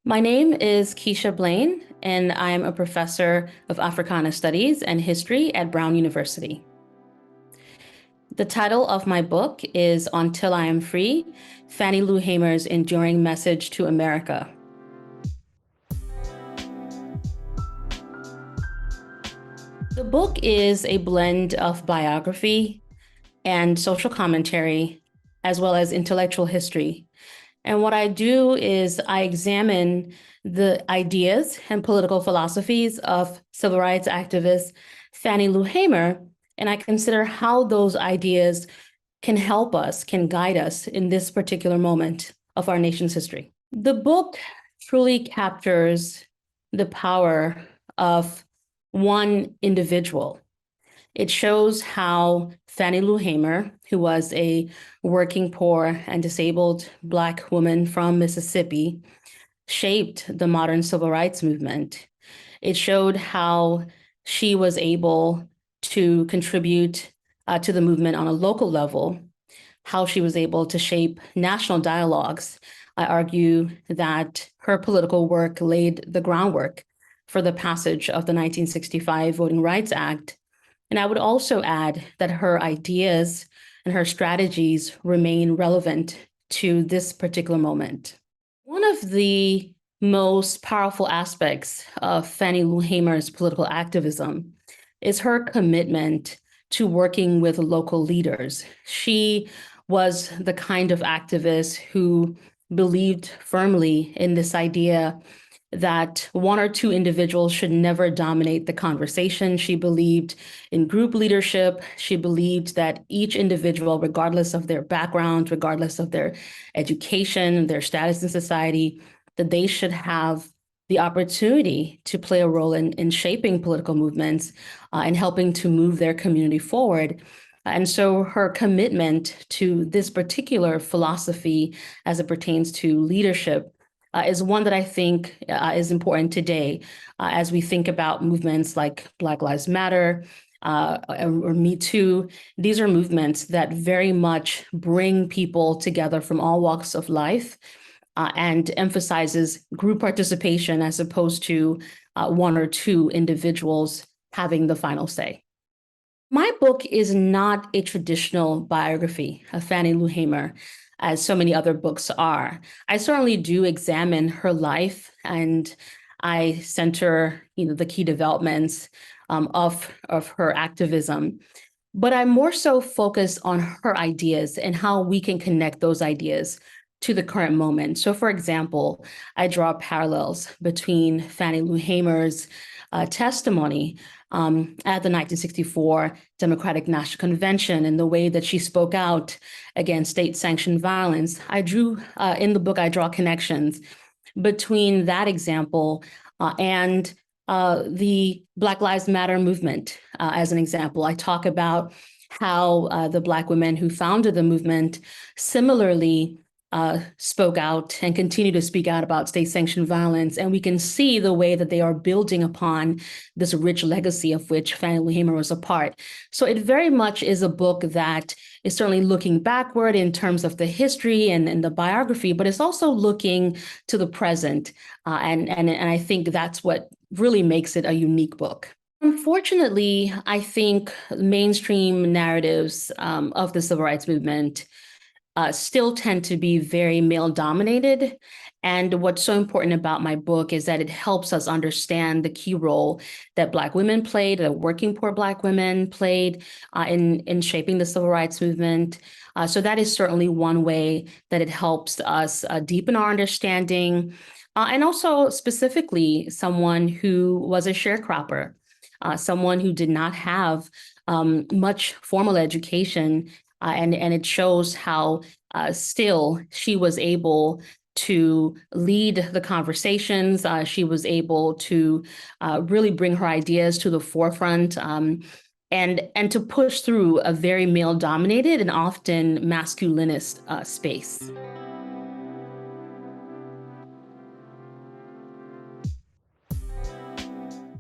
My name is Keisha Blain, and I'm a professor of Africana Studies and History at Brown University. The title of my book is Until I Am Free, Fannie Lou Hamer's Enduring Message to America. The book is a blend of biography and social commentary, as well as intellectual history. And what I do is I examine the ideas and political philosophies of civil rights activist Fannie Lou Hamer, and I consider how those ideas can help us, can guide us in this particular moment of our nation's history. The book truly captures the power of one individual. It shows how Fannie Lou Hamer, who was a working poor and disabled Black woman from Mississippi, shaped the modern civil rights movement. It showed how she was able to contribute to the movement on a local level, how she was able to shape national dialogues. I argue that her political work laid the groundwork for the passage of the 1965 Voting Rights Act. And I would also add that her ideas and her strategies remain relevant to this particular moment. One of the most powerful aspects of Fannie Lou Hamer's political activism is her commitment to working with local leaders. She was the kind of activist who believed firmly in this idea that one or two individuals should never dominate the conversation. She believed in group leadership. She believed that each individual, regardless of their background, regardless of their education, their status in society, that they should have the opportunity to play a role in shaping political movements and helping to move their community forward. And so her commitment to this particular philosophy as it pertains to leadership is one that I think is important today as we think about movements like Black Lives Matter or Me Too. These are movements that very much bring people together from all walks of life and emphasizes group participation as opposed to one or two individuals having the final say. My book is not a traditional biography of Fannie Lou Hamer, as so many other books are. I certainly do examine her life, and I center, the key developments of her activism. But I'm more so focused on her ideas and how we can connect those ideas to the current moment. So, for example, I draw parallels between Fannie Lou Hamer's testimony at the 1964 Democratic National Convention and the way that she spoke out against state-sanctioned violence. In the book, I draw connections between that example and the Black Lives Matter movement. As an example, I talk about how the Black women who founded the movement similarly spoke out and continue to speak out about state-sanctioned violence. And we can see the way that they are building upon this rich legacy of which Fannie Lou Hamer was a part. So it very much is a book that is certainly looking backward in terms of the history and the biography, but it's also looking to the present. And I think that's what really makes it a unique book. Unfortunately, I think mainstream narratives of the civil rights movement still tend to be very male dominated. And what's so important about my book is that it helps us understand the key role that Black women played, that working poor Black women played in shaping the civil rights movement. So that is certainly one way that it helps us deepen our understanding. And also specifically someone who was a sharecropper, someone who did not have much formal education. And it shows how still she was able to lead the conversations. She was able to really bring her ideas to the forefront and to push through a very male-dominated and often masculinist space.